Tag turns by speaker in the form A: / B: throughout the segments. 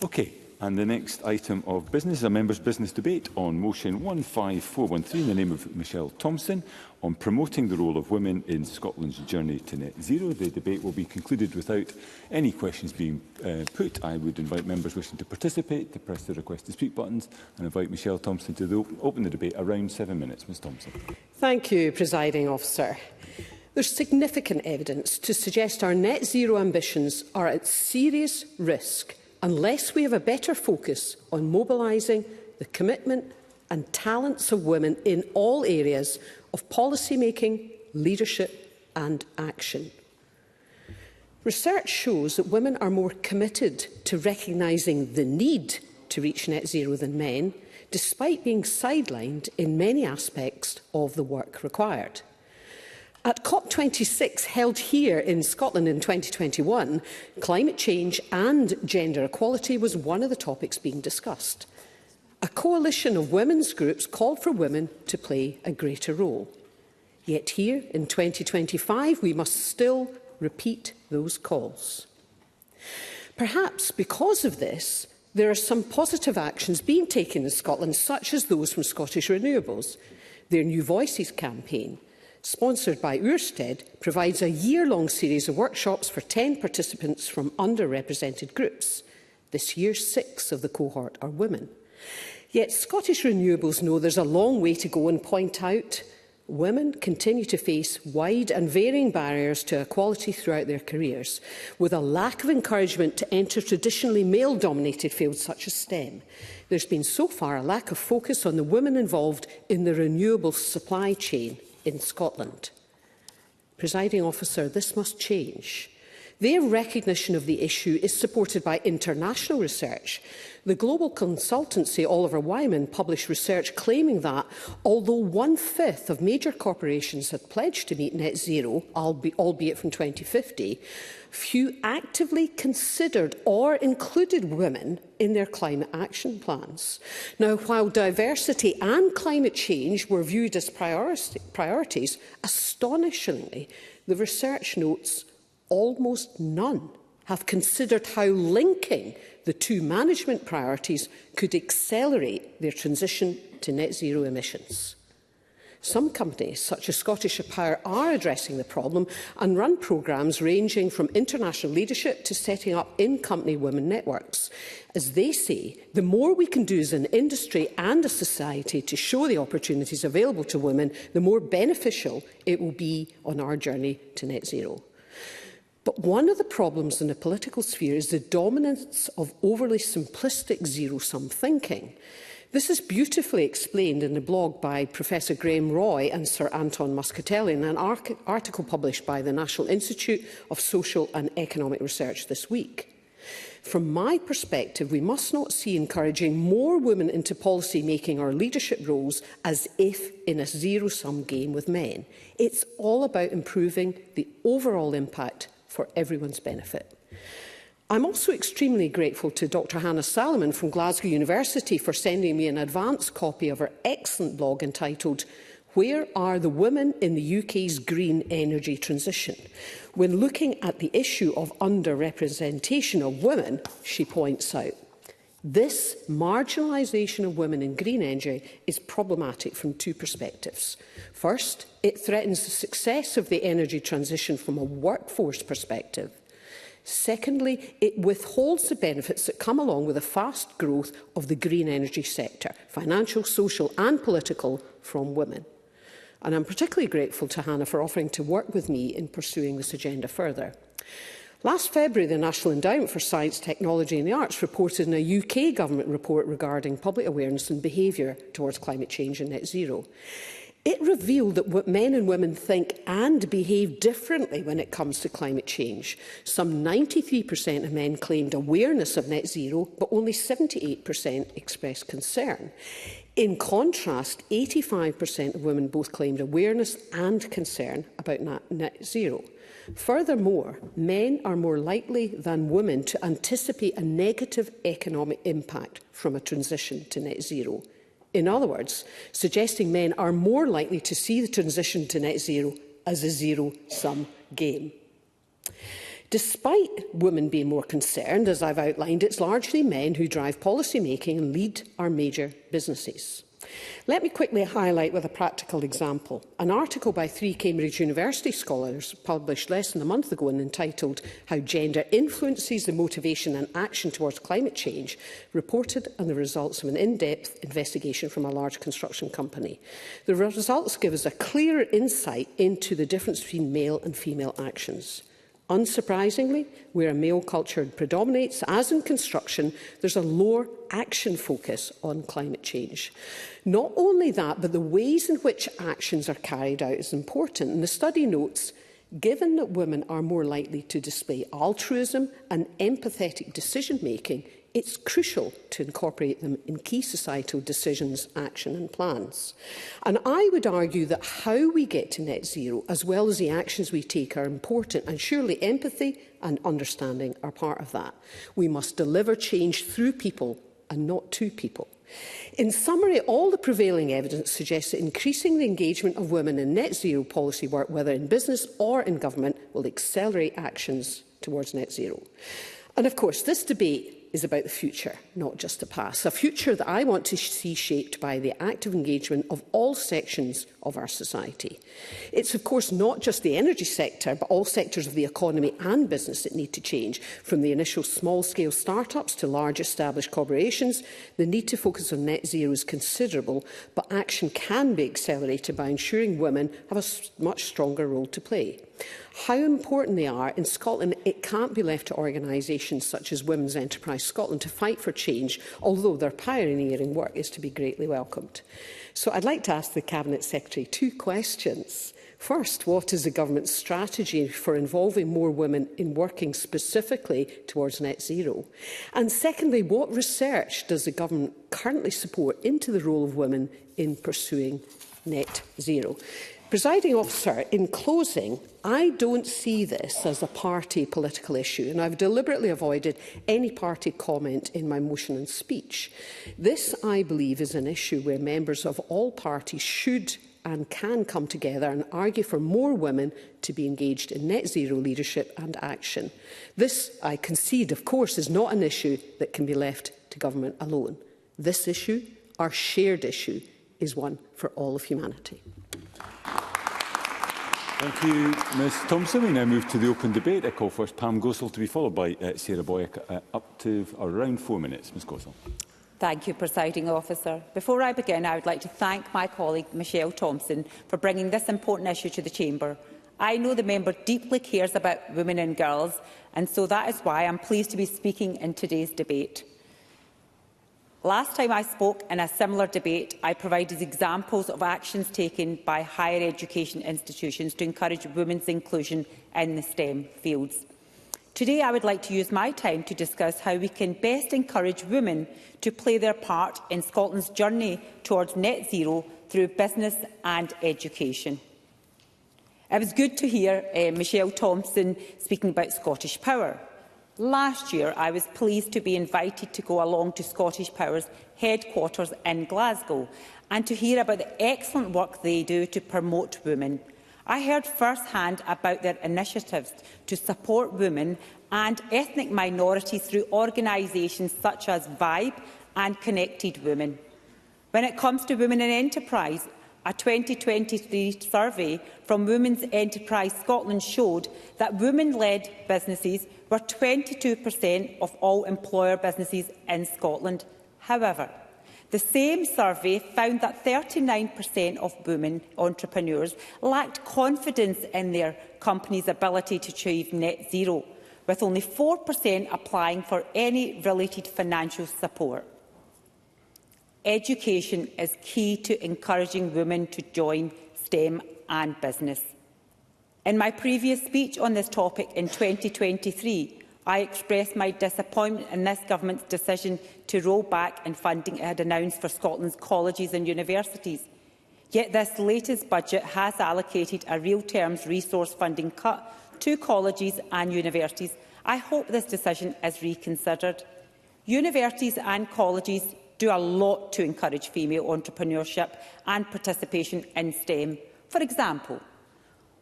A: Okay, and the next item of business is a members' business debate on motion 15413 in the name of Michelle Thompson on promoting the role of women in Scotland's journey to net zero. The debate will be concluded without any questions being put. I would invite members wishing to participate to press the request to speak buttons and invite Michelle Thompson to open the debate around 7 minutes. Ms Thompson.
B: Thank you, Presiding Officer. There's significant evidence to suggest our net zero ambitions are at serious risk unless we have a better focus on mobilising the commitment and talents of women in all areas of policy making, leadership and action. Research shows that women are more committed to recognising the need to reach net zero than men, despite being sidelined in many aspects of the work required. At COP26 held here in Scotland in 2021, climate change and gender equality was one of the topics being discussed. A coalition of women's groups called for women to play a greater role. Yet here in 2025, we must still repeat those calls. Perhaps because of this, there are some positive actions being taken in Scotland, such as those from Scottish Renewables. Their New Voices campaign, sponsored by Ørsted, provides a year-long series of workshops for 10 participants from underrepresented groups. This year, 6 of the cohort are women. Yet Scottish Renewables know there's a long way to go and point out women continue to face wide and varying barriers to equality throughout their careers, with a lack of encouragement to enter traditionally male-dominated fields such as STEM. There's been so far a lack of focus on the women involved in the renewable supply chain in Scotland. Presiding Officer, this must change. Their recognition of the issue is supported by international research. The global consultancy Oliver Wyman published research claiming that, although 1/5 of major corporations had pledged to meet net zero, albeit from 2050, few actively considered or included women in their climate action plans. Now, while diversity and climate change were viewed as priorities, astonishingly, the research notes almost none have considered how linking the two management priorities could accelerate their transition to net zero emissions. Some companies, such as Scottish Power, are addressing the problem and run programmes ranging from international leadership to setting up in-company women networks. As they say, the more we can do as an industry and a society to show the opportunities available to women, the more beneficial it will be on our journey to net zero. But one of the problems in the political sphere is the dominance of overly simplistic zero-sum thinking. This is beautifully explained in the blog by Professor Graham Roy and Sir Anton Muscatelli in an article published by the National Institute of Social and Economic Research this week. From my perspective, we must not see encouraging more women into policy making or leadership roles as if in a zero-sum game with men. It's all about improving the overall impact for everyone's benefit. I'm also extremely grateful to Dr Hannah Salomon from Glasgow University for sending me an advance copy of her excellent blog entitled "Where are the women in the UK's green energy transition?" When looking at the issue of underrepresentation of women, she points out, this marginalisation of women in green energy is problematic from two perspectives. First, it threatens the success of the energy transition from a workforce perspective. Secondly, it withholds the benefits that come along with the fast growth of the green energy sector, financial, social and political, from women. And I'm particularly grateful to Hannah for offering to work with me in pursuing this agenda further. Last February, the National Endowment for Science, Technology and the Arts reported in a UK government report regarding public awareness and behaviour towards climate change and net zero. It revealed that men and women think and behave differently when it comes to climate change. Some 93% of men claimed awareness of net zero, but only 78% expressed concern. In contrast, 85% of women both claimed awareness and concern about net zero. Furthermore, men are more likely than women to anticipate a negative economic impact from a transition to net zero. In other words, suggesting men are more likely to see the transition to net zero as a zero-sum game. Despite women being more concerned, as I've outlined, it's largely men who drive policy making and lead our major businesses. Let me quickly highlight with a practical example. An article by 3 Cambridge University scholars published less than a month ago and entitled How Gender Influences the Motivation and Action Towards Climate Change reported on the results of an in-depth investigation from a large construction company. The results give us a clearer insight into the difference between male and female actions. Unsurprisingly, where a male culture predominates, as in construction, there's a lower action focus on climate change. Not only that, but the ways in which actions are carried out is important. And the study notes, given that women are more likely to display altruism and empathetic decision-making, it's crucial to incorporate them in key societal decisions, action and plans. And I would argue that how we get to net zero, as well as the actions we take, are important, and surely empathy and understanding are part of that. We must deliver change through people and not to people. In summary, all the prevailing evidence suggests that increasing the engagement of women in net zero policy work, whether in business or in government, will accelerate actions towards net zero. And of course, this debate is about the future, not just the past. A future that I want to see shaped by the active engagement of all sections of our society. It's of course not just the energy sector, but all sectors of the economy and business that need to change. From the initial small-scale start-ups to large established corporations, the need to focus on net zero is considerable, but action can be accelerated by ensuring women have a much stronger role to play. How important they are in Scotland, it can't be left to organisations such as Women's Enterprise Scotland to fight for change, although their pioneering work is to be greatly welcomed. So I'd like to ask the Cabinet Secretary 2 questions. First, what is the Government's strategy for involving more women in working specifically towards net zero? And secondly, what research does the Government currently support into the role of women in pursuing net zero? Presiding Officer, in closing, I don't see this as a party political issue, and I've deliberately avoided any party comment in my motion and speech. This, I believe, is an issue where members of all parties should and can come together and argue for more women to be engaged in net zero leadership and action. This, I concede, of course, is not an issue that can be left to government alone. This issue, our shared issue, is one for all of humanity.
A: Thank you, Ms Thompson. We now move to the open debate. I call first Pam Gosal to be followed by Sarah Boyack, up to around 4 minutes. Ms Gosal.
C: Thank you, Presiding Officer. Before I begin, I would like to thank my colleague Michelle Thompson for bringing this important issue to the Chamber. I know the member deeply cares about women and girls, and so that is why I am pleased to be speaking in today's debate. Last time I spoke in a similar debate, I provided examples of actions taken by higher education institutions to encourage women's inclusion in the STEM fields. Today, I would like to use my time to discuss how we can best encourage women to play their part in Scotland's journey towards net zero through business and education. It was good to hear Michelle Thompson speaking about Scottish Power. Last year, I was pleased to be invited to go along to Scottish Power's headquarters in Glasgow and to hear about the excellent work they do to promote women. I heard first-hand about their initiatives to support women and ethnic minorities through organisations such as VIBE and Connected Women. When it comes to women in enterprise, a 2023 survey from Women's Enterprise Scotland showed that women-led businesses were 22% of all employer businesses in Scotland. However, the same survey found that 39% of women entrepreneurs lacked confidence in their company's ability to achieve net zero, with only 4% applying for any related financial support. Education is key to encouraging women to join STEM and business. In my previous speech on this topic in 2023, I expressed my disappointment in this Government's decision to roll back in funding it had announced for Scotland's colleges and universities. Yet this latest budget has allocated a real terms resource funding cut to colleges and universities. I hope this decision is reconsidered. Universities and colleges do a lot to encourage female entrepreneurship and participation in STEM. For example,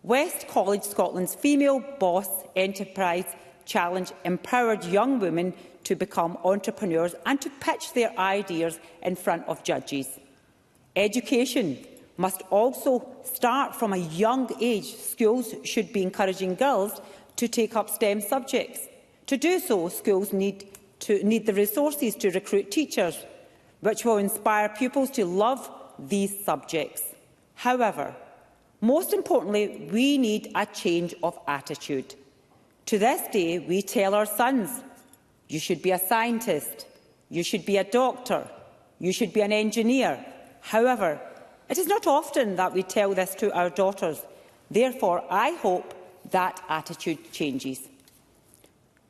C: West College Scotland's Female Boss Enterprise Challenge empowered young women to become entrepreneurs and to pitch their ideas in front of judges. Education must also start from a young age. Schools should be encouraging girls to take up STEM subjects. To do so, schools need the resources to recruit teachers, which will inspire pupils to love these subjects. However, most importantly, we need a change of attitude. To this day, we tell our sons, you should be a scientist, you should be a doctor, you should be an engineer. However, it is not often that we tell this to our daughters. Therefore, I hope that attitude changes.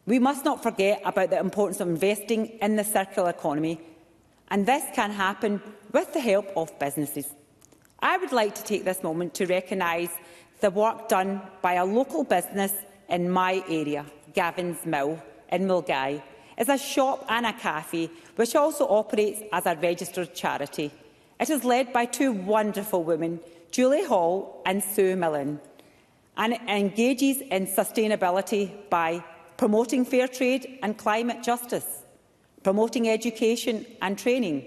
C: We must not forget about the importance of investing in the circular economy, and this can happen with the help of businesses. I would like to take this moment to recognise the work done by a local business in my area, Gavin's Mill in Milngavie. It's a shop and a cafe which also operates as a registered charity. It is led by two wonderful women, Julie Hall and Sue Millen, and it engages in sustainability by promoting fair trade and climate justice, promoting education and training,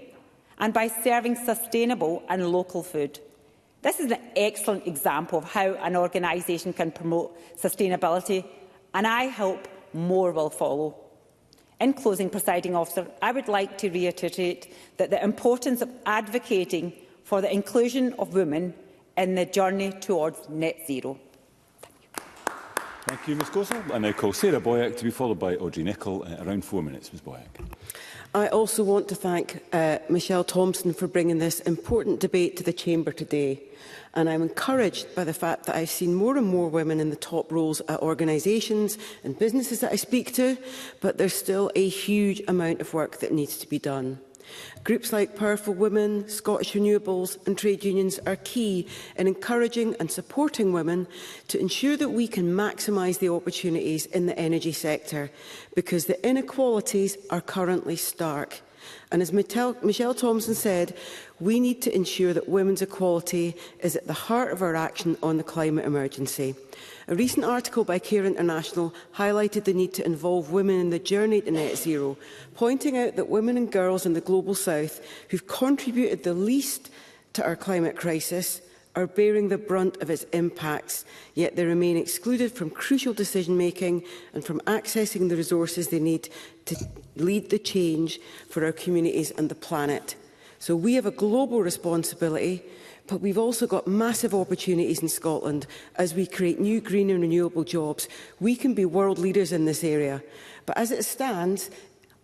C: and by serving sustainable and local food. This is an excellent example of how an organisation can promote sustainability, and I hope more will follow. In closing, Presiding Officer, I would like to reiterate that the importance of advocating for the inclusion of women in the journey towards net zero.
A: Thank you, Ms Gossel. I now call Sarah Boyack to be followed by Audrey Nicholl. Around 4 minutes, Ms Boyack.
D: I also want to thank Michelle Thompson for bringing this important debate to the Chamber today. And I'm encouraged by the fact that I've seen more and more women in the top roles at organisations and businesses that I speak to, but there's still a huge amount of work that needs to be done. Groups like Powerful Women, Scottish Renewables and trade unions are key in encouraging and supporting women to ensure that we can maximise the opportunities in the energy sector, because the inequalities are currently stark. And as Michelle Thompson said, we need to ensure that women's equality is at the heart of our action on the climate emergency. A recent article by Care International highlighted the need to involve women in the journey to net zero, pointing out that women and girls in the Global South, who've contributed the least to our climate crisis, are bearing the brunt of its impacts, yet they remain excluded from crucial decision-making and from accessing the resources they need to lead the change for our communities and the planet. So we have a global responsibility, but we've also got massive opportunities in Scotland as we create new green and renewable jobs. We can be world leaders in this area. But as it stands,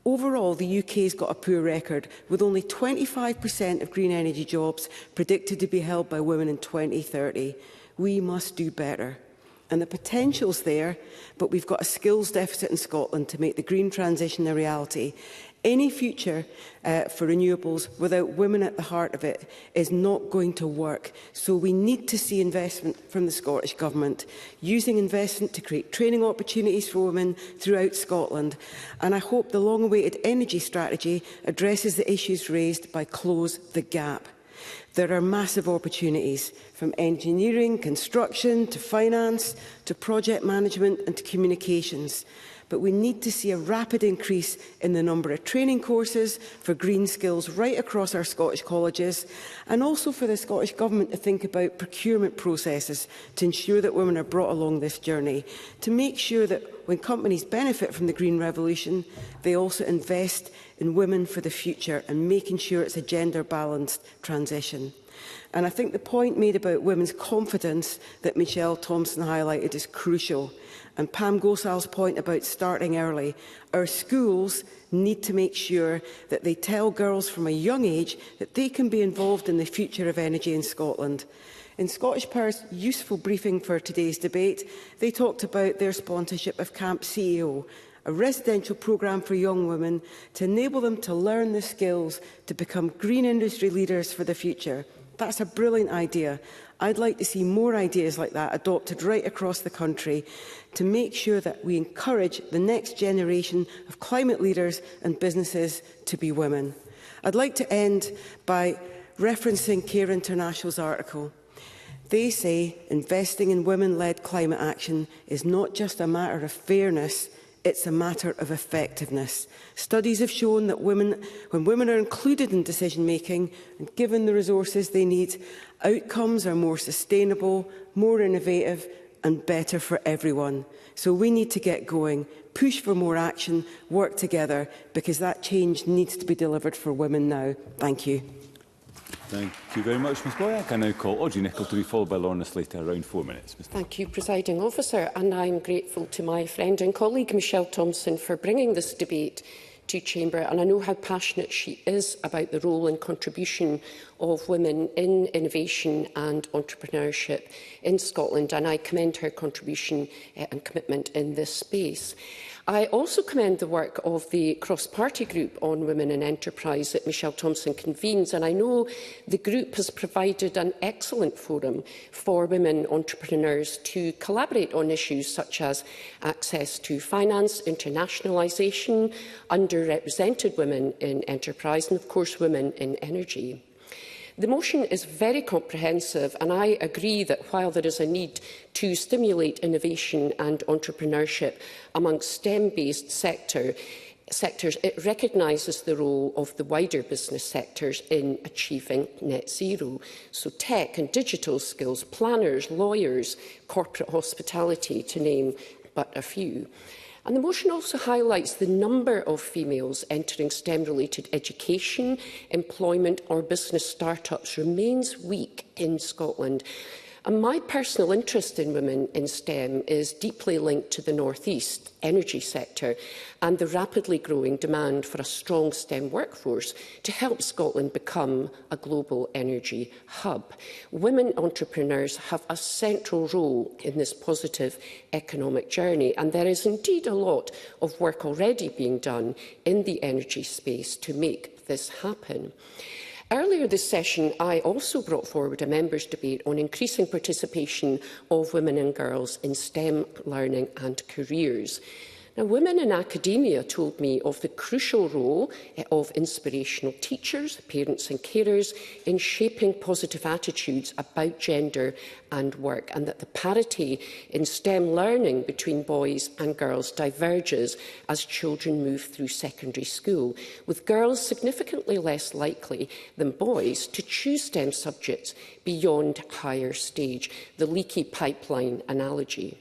D: overall, the UK has got a poor record, with only 25% of green energy jobs predicted to be held by women in 2030. We must do better. And the potential's there, but we've got a skills deficit in Scotland to make the green transition a reality. Any future for renewables without women at the heart of it is not going to work. So we need to see investment from the Scottish Government, using investment to create training opportunities for women throughout Scotland. And I hope the long-awaited energy strategy addresses the issues raised by Close the Gap. There are massive opportunities, from engineering, construction, to finance, to project management and to communications. But we need to see a rapid increase in the number of training courses for green skills right across our Scottish colleges, and also for the Scottish Government to think about procurement processes to ensure that women are brought along this journey, to make sure that when companies benefit from the green revolution, they also invest in women for the future and making sure it's a gender-balanced transition. And I think the point made about women's confidence that Michelle Thompson highlighted is crucial. And Pam Gossal's point about starting early. Our schools need to make sure that they tell girls from a young age that they can be involved in the future of energy in Scotland. In Scottish Power's useful briefing for today's debate, they talked about their sponsorship of Camp CEO, a residential programme for young women to enable them to learn the skills to become green industry leaders for the future. That's a brilliant idea. I'd like to see more ideas like that adopted right across the country to make sure that we encourage the next generation of climate leaders and businesses to be women. I'd like to end by referencing Care International's article. They say investing in women-led climate action is not just a matter of fairness, it's a matter of effectiveness. Studies have shown that when women are included in decision-making and given the resources they need, outcomes are more sustainable, more innovative and better for everyone. So we need to get going, push for more action, work together, because that change needs to be delivered for women now. Thank you.
A: Thank you very much, Ms Boyack. I now call Audrey Nicholl to be followed by Lorna Slater. Around 4 minutes.
B: Thank you, Presiding Officer. And I'm grateful to my friend and colleague Michelle Thompson for bringing this debate to Chamber. And I know how passionate she is about the role and contribution of women in innovation and entrepreneurship in Scotland. And I commend her contribution and commitment in this space. I also commend the work of the cross-party group on women in enterprise that Michelle Thompson convenes, and I know the group has provided an excellent forum for women entrepreneurs to collaborate on issues such as access to finance, internationalisation, underrepresented women in enterprise and, of course, women in energy. The motion is very comprehensive, and I agree that while there is a need to stimulate innovation and entrepreneurship amongst STEM-based sectors, it recognises the role of the wider business sectors in achieving net zero. So tech and digital skills, planners, lawyers, corporate hospitality, to name but a few. And the motion also highlights the number of females entering STEM-related education, employment or business start-ups remains weak in Scotland. And my personal interest in women in STEM is deeply linked to the North East energy sector and the rapidly growing demand for a strong STEM workforce to help Scotland become a global energy hub. Women entrepreneurs have a central role in this positive economic journey, and there is indeed a lot of work already being done in the energy space to make this happen. Earlier this session, I also brought forward a members' debate on increasing participation of women and girls in STEM learning and careers. Now, women in academia told me of the crucial role of inspirational teachers, parents and carers in shaping positive attitudes about gender and work, and that the parity in STEM learning between boys and girls diverges as children move through secondary school, with girls significantly less likely than boys to choose STEM subjects beyond higher stage, the leaky pipeline analogy.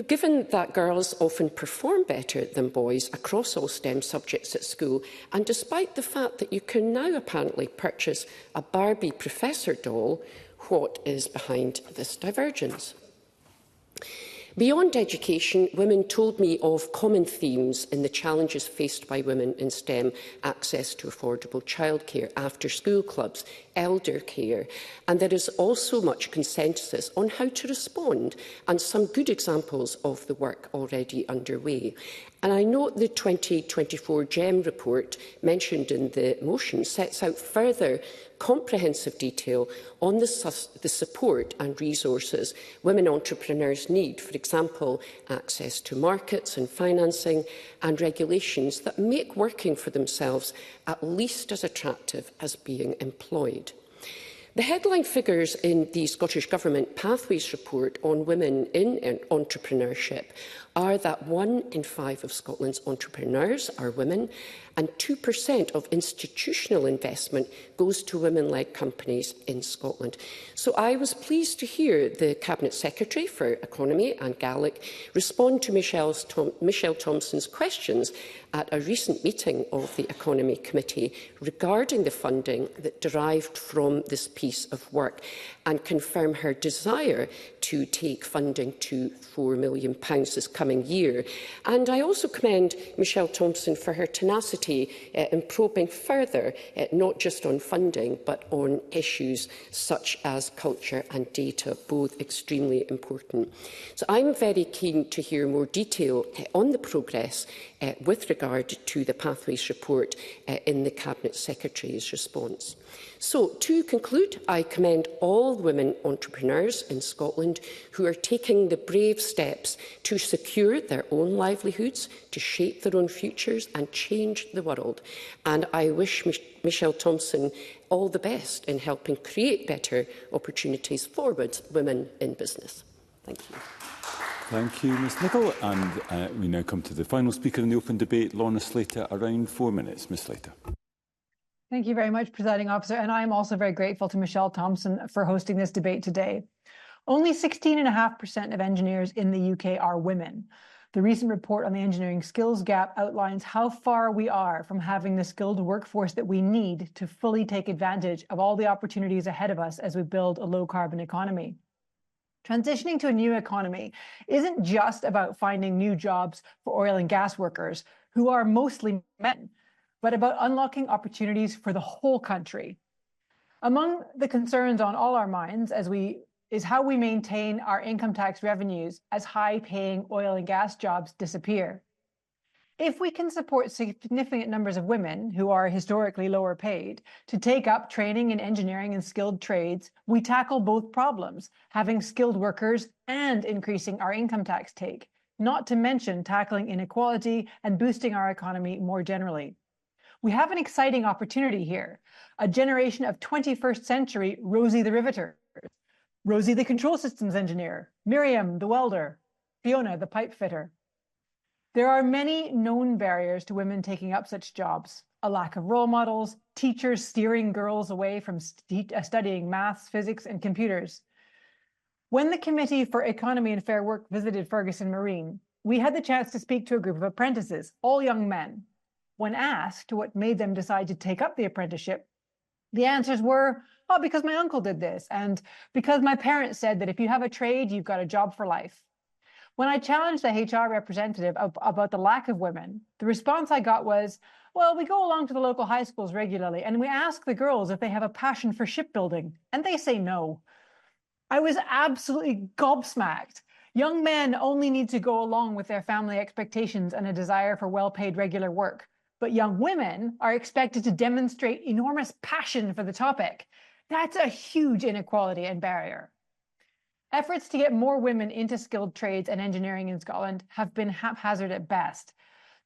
B: Given that girls often perform better than boys across all STEM subjects at school, and despite the fact that you can now apparently purchase a Barbie professor doll, what is behind this divergence? Beyond education, women told me of common themes in the challenges faced by women in STEM: access to affordable childcare, after-school clubs, elder care, and there is also much consensus on how to respond and some good examples of the work already underway. And I note the 2024 GEM report mentioned in the motion sets out further comprehensive detail on the support and resources women entrepreneurs need, for example, access to markets and financing and regulations that make working for themselves at least as attractive as being employed. The headline figures in the Scottish Government Pathways report on women in entrepreneurship are that 1 in 5 of Scotland's entrepreneurs are women, and 2% of institutional investment goes to women-led companies in Scotland. So I was pleased to hear the Cabinet Secretary for Economy, Anne Gallick, respond to Michelle Thompson's questions at a recent meeting of the Economy Committee regarding the funding that derived from this piece of work, and confirm her desire to take funding to £4 million this coming year. And I also commend Michelle Thompson for her tenacity in probing further, not just on funding, but on issues such as culture and data, both extremely important. So I'm very keen to hear more detail on the progress with regard to the Pathways report in the Cabinet Secretary's response. So, to conclude, I commend all women entrepreneurs in Scotland who are taking the brave steps to secure their own livelihoods, to shape their own futures and change the world. And I wish Michelle Thompson all the best in helping create better opportunities for women in business. Thank you.
A: Thank you, Ms Nicholl. And we now come to the final speaker in the open debate, Lorna Slater, around 4 minutes. Ms Slater.
E: Thank you very much, Presiding Officer, and I am also very grateful to Michelle Thompson for hosting this debate today. Only 16.5% of engineers in the UK are women. The recent report on the engineering skills gap outlines how far we are from having the skilled workforce that we need to fully take advantage of all the opportunities ahead of us as we build a low-carbon economy. Transitioning to a new economy isn't just about finding new jobs for oil and gas workers, who are mostly men, but about unlocking opportunities for the whole country. Among the concerns on all our minds is how we maintain our income tax revenues as high-paying oil and gas jobs disappear. If we can support significant numbers of women who are historically lower paid to take up training in engineering and skilled trades, we tackle both problems, having skilled workers and increasing our income tax take, not to mention tackling inequality and boosting our economy more generally. We have an exciting opportunity here, a generation of 21st century Rosie the Riveter, Rosie the control systems engineer, Miriam the welder, Fiona the pipe fitter. There are many known barriers to women taking up such jobs: a lack of role models, teachers steering girls away from studying maths, physics, and computers. When the Committee for Economy and Fair Work visited Ferguson Marine, we had the chance to speak to a group of apprentices, all young men. When asked what made them decide to take up the apprenticeship, the answers were, oh, because my uncle did this, and because my parents said that if you have a trade, you've got a job for life. When I challenged the HR representative about the lack of women, the response I got was, well, we go along to the local high schools regularly, and we ask the girls if they have a passion for shipbuilding, and they say no. I was absolutely gobsmacked. Young men only need to go along with their family expectations and a desire for well-paid regular work. But young women are expected to demonstrate enormous passion for the topic. That's a huge inequality and barrier. Efforts to get more women into skilled trades and engineering in Scotland have been haphazard at best.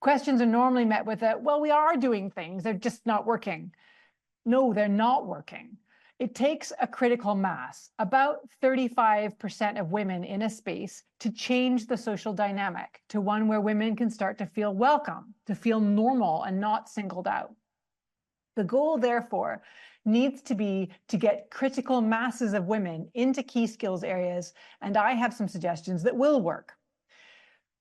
E: Questions are normally met with a, well, we are doing things, they're just not working. No, they're not working. It takes a critical mass, about 35% of women in a space, to change the social dynamic to one where women can start to feel welcome, to feel normal and not singled out. The goal, therefore, needs to be to get critical masses of women into key skills areas, and I have some suggestions that will work.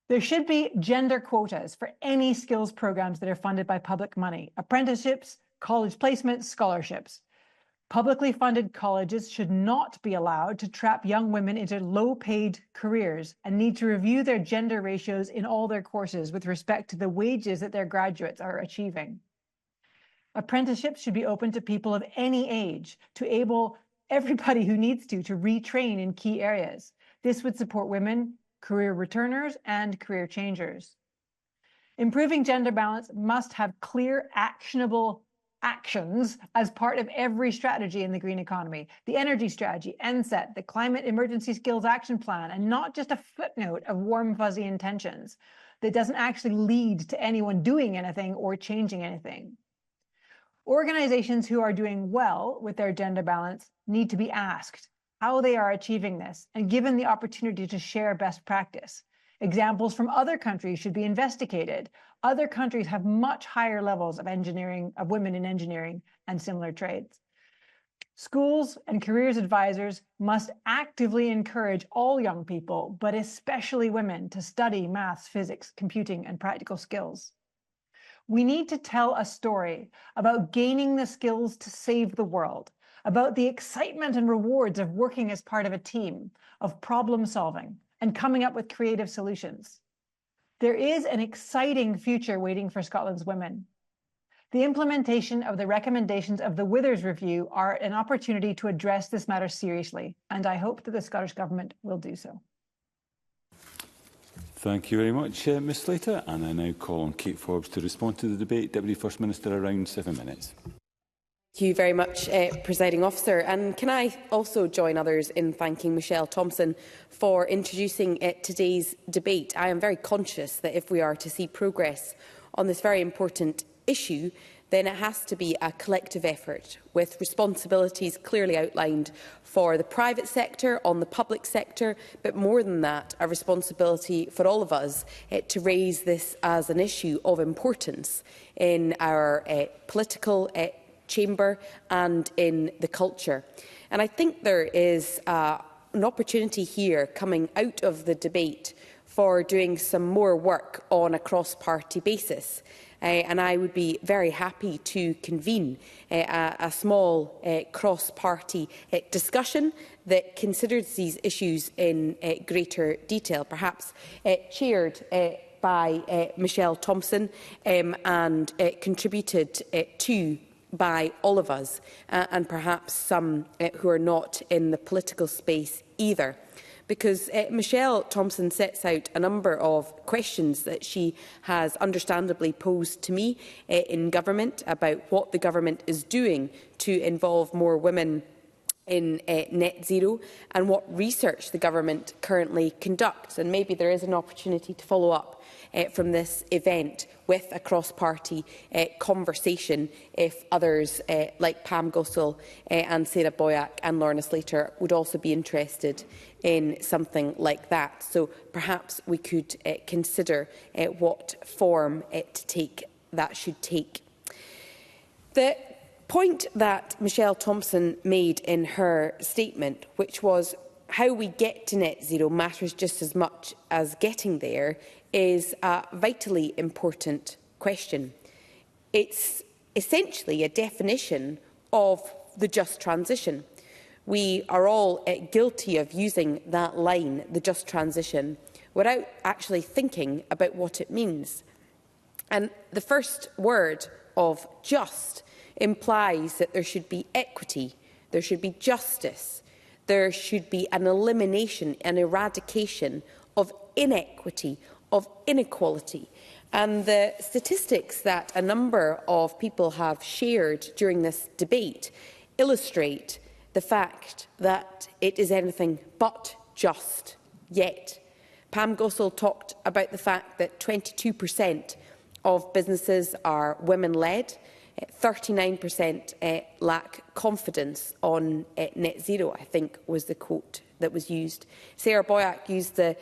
E: There should be gender quotas for any skills programs that are funded by public money: apprenticeships, college placements, scholarships. Publicly funded colleges should not be allowed to trap young women into low-paid careers and need to review their gender ratios in all their courses with respect to the wages that their graduates are achieving. Apprenticeships should be open to people of any age to enable everybody who needs to retrain in key areas. This would support women, career returners, and career changers. Improving gender balance must have clear, actionable actions as part of every strategy in the green economy: the energy strategy, NSET, the Climate Emergency Skills Action Plan, and not just a footnote of warm, fuzzy intentions that doesn't actually lead to anyone doing anything or changing anything. Organizations who are doing well with their gender balance need to be asked how they are achieving this and given the opportunity to share best practice. Examples from other countries should be investigated. Other countries have much higher levels of women in engineering and similar trades. Schools and careers advisors must actively encourage all young people, but especially women, to study maths, physics, computing, and practical skills. We need to tell a story about gaining the skills to save the world, about the excitement and rewards of working as part of a team, of problem solving, and coming up with creative solutions. There is an exciting future waiting for Scotland's women. The implementation of the recommendations of the Withers Review are an opportunity to address this matter seriously, and I hope that the Scottish Government will do so.
A: Thank you very much, Ms Slater. And I now call on Kate Forbes to respond to the debate. Deputy First Minister, around 7 minutes.
F: Thank you very much, Presiding Officer. And can I also join others in thanking Michelle Thompson for introducing today's debate. I am very conscious that if we are to see progress on this very important issue, then it has to be a collective effort with responsibilities clearly outlined for the private sector, on the public sector, but more than that, a responsibility for all of us to raise this as an issue of importance in our political chamber and in the culture. And I think there is an opportunity here coming out of the debate for doing some more work on a cross-party basis. And I would be very happy to convene a small cross-party discussion that considers these issues in greater detail, perhaps chaired by Michelle Thompson and contributed to by all of us, and perhaps some who are not in the political space either. Because Michelle Thompson sets out a number of questions that she has understandably posed to me in government about what the government is doing to involve more women in net zero and what research the government currently conducts. And maybe there is an opportunity to follow up from this event with a cross-party conversation if others like Pam Gossel and Sarah Boyack and Lorna Slater would also be interested in something like that. So perhaps we could consider what form that should take. The point that Michelle Thompson made in her statement, which was how we get to net zero matters just as much as getting there, is a vitally important question. It's essentially a definition of the just transition. We are all guilty of using that line, the just transition, without actually thinking about what it means. And the first word of just implies that there should be equity, there should be justice, there should be an elimination and eradication of inequity, of inequality. And the statistics that a number of people have shared during this debate illustrate the fact that it is anything but just yet. Pam Gossel talked about the fact that 22% of businesses are women-led, 39% lack confidence on net zero, I think was the quote that was used. Sarah Boyack used the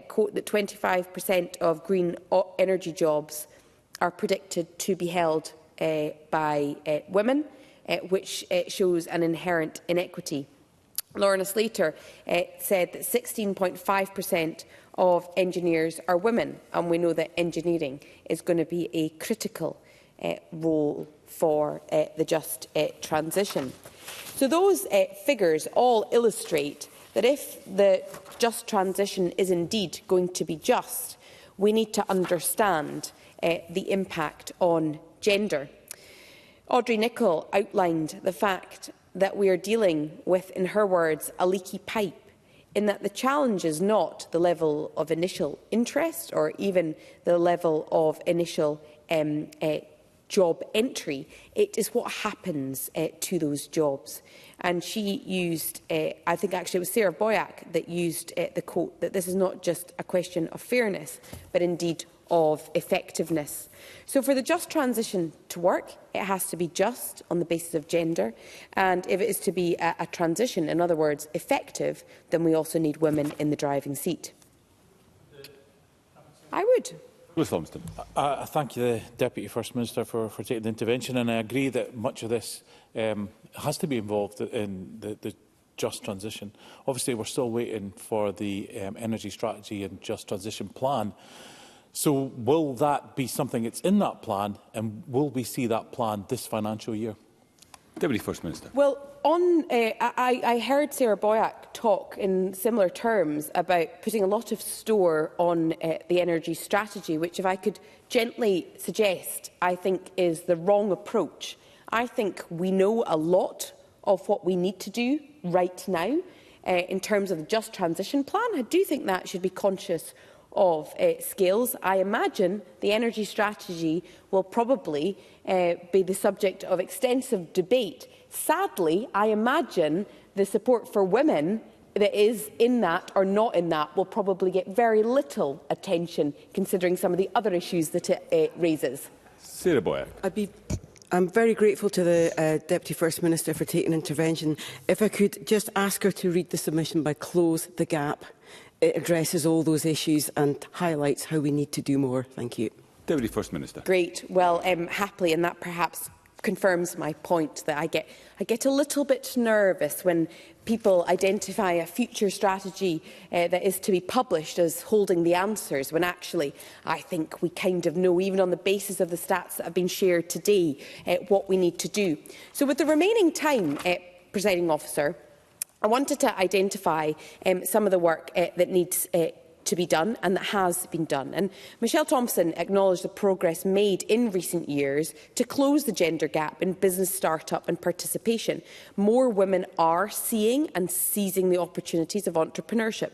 F: quote that 25% of green energy jobs are predicted to be held by women, which shows an inherent inequity. Lorna Slater said that 16.5% of engineers are women, and we know that engineering is going to be a critical role for the just transition. So those figures all illustrate that if the just transition is indeed going to be just, we need to understand the impact on gender. Audrey Nicholl outlined the fact that we are dealing with, in her words, a leaky pipe, in that the challenge is not the level of initial interest or even the level of initial job entry. It is what happens to those jobs. And she used, I think actually it was Sarah Boyack that used the quote that this is not just a question of fairness, but indeed of effectiveness. So for the just transition to work, it has to be just on the basis of gender. And if it is to be a transition, in other words, effective, then we also need women in the driving seat. I would.
G: I thank the Deputy First Minister for taking the intervention, and I agree that much of this has to be involved in the just transition. Obviously, we're still waiting for the energy strategy and just transition plan. So will that be something that's in that plan, and will we see that plan this financial year?
A: Deputy First Minister.
F: Well, I heard Sarah Boyack talk in similar terms about putting a lot of store on the energy strategy, which, if I could gently suggest, I think is the wrong approach. I think we know a lot of what we need to do right now in terms of the Just Transition Plan. I do think that should be conscious of skills. I imagine the energy strategy will probably be the subject of extensive debate. Sadly, I imagine the support for women that is in that or not in that will probably get very little attention, considering some of the other issues that it raises.
A: Sarah Boyack.
D: I'm very grateful to the Deputy First Minister for taking intervention. If I could just ask her to read the submission by Close the Gap. It addresses all those issues and highlights how we need to do more. Thank you.
A: Deputy First Minister.
F: Great. Well, happily, and that perhaps confirms my point that I get a little bit nervous when people identify a future strategy that is to be published as holding the answers, when actually I think we kind of know, even on the basis of the stats that have been shared today, what we need to do. So with the remaining time, Presiding Officer, I wanted to identify some of the work that needs to be done and that has been done. And Michelle Thompson acknowledged the progress made in recent years to close the gender gap in business start-up and participation. More women are seeing and seizing the opportunities of entrepreneurship.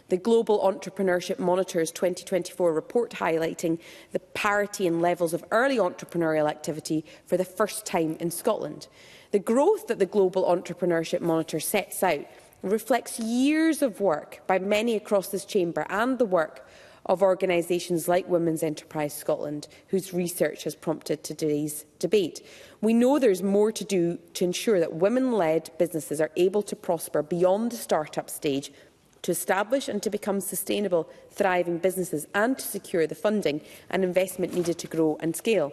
F: The Global Entrepreneurship Monitor's 2024 report highlighting the parity in levels of early entrepreneurial activity for the first time in Scotland. The growth that the Global Entrepreneurship Monitor sets out reflects years of work by many across this chamber and the work of organisations like Women's Enterprise Scotland, whose research has prompted today's debate. We know there's more to do to ensure that women-led businesses are able to prosper beyond the start-up stage, to establish and to become sustainable, thriving businesses, and to secure the funding and investment needed to grow and scale.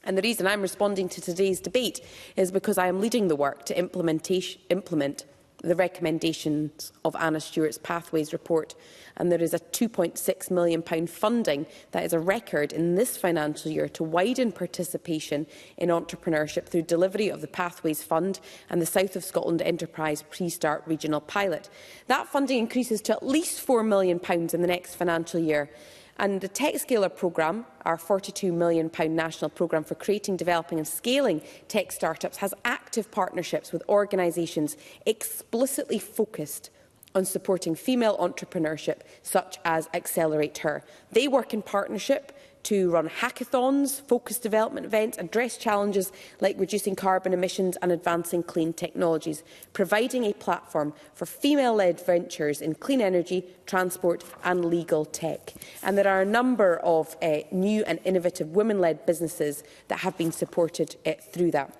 F: And the reason I'm responding to today's debate is because I am leading the work to implement the recommendations of Anna Stewart's Pathways report, and there is a £2.6 million funding that is a record in this financial year to widen participation in entrepreneurship through delivery of the Pathways Fund and the South of Scotland Enterprise Pre-Start Regional Pilot. That funding increases to at least £4 million in the next financial year. And the TechScaler programme, our £42 million national programme for creating, developing and scaling tech startups, has active partnerships with organisations explicitly focused on supporting female entrepreneurship, such as Accelerate Her. They work in partnership to run hackathons, focused development events, address challenges like reducing carbon emissions and advancing clean technologies, providing a platform for female-led ventures in clean energy, transport and legal tech. And there are a number of new and innovative women-led businesses that have been supported through that.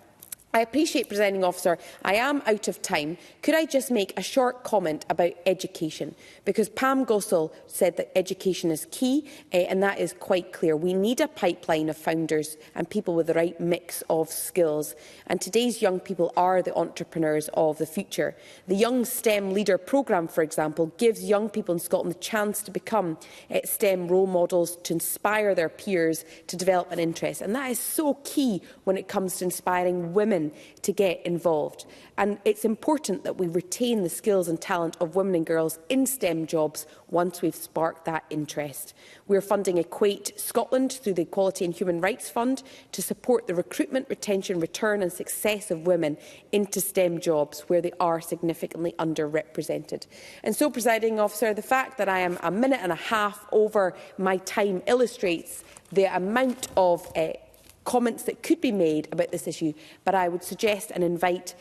F: I appreciate, Presiding Officer, I am out of time. Could I just make a short comment about education? Because Pam Gossel said that education is key, and that is quite clear. We need a pipeline of founders and people with the right mix of skills. And today's young people are the entrepreneurs of the future. The Young STEM Leader programme, for example, gives young people in Scotland the chance to become STEM role models, to inspire their peers, to develop an interest. And that is so key when it comes to inspiring women to get involved. And it's important that we retain the skills and talent of women and girls in STEM jobs once we've sparked that interest. We're funding Equate Scotland through the Equality and Human Rights Fund to support the recruitment, retention, return and success of women into STEM jobs where they are significantly underrepresented. And so, Presiding Officer, the fact that I am a minute and a half over my time illustrates the amount of comments that could be made about this issue, but I would suggest and invite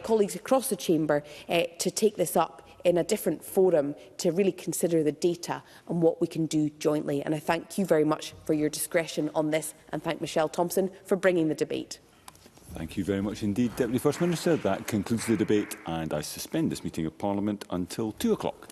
F: colleagues across the chamber to take this up in a different forum to really consider the data and what we can do jointly. And I thank you very much for your discretion on this, and thank Michelle Thompson for bringing the debate.
A: Thank you very much indeed, Deputy First Minister. That concludes the debate, and I suspend this meeting of Parliament until 2 o'clock.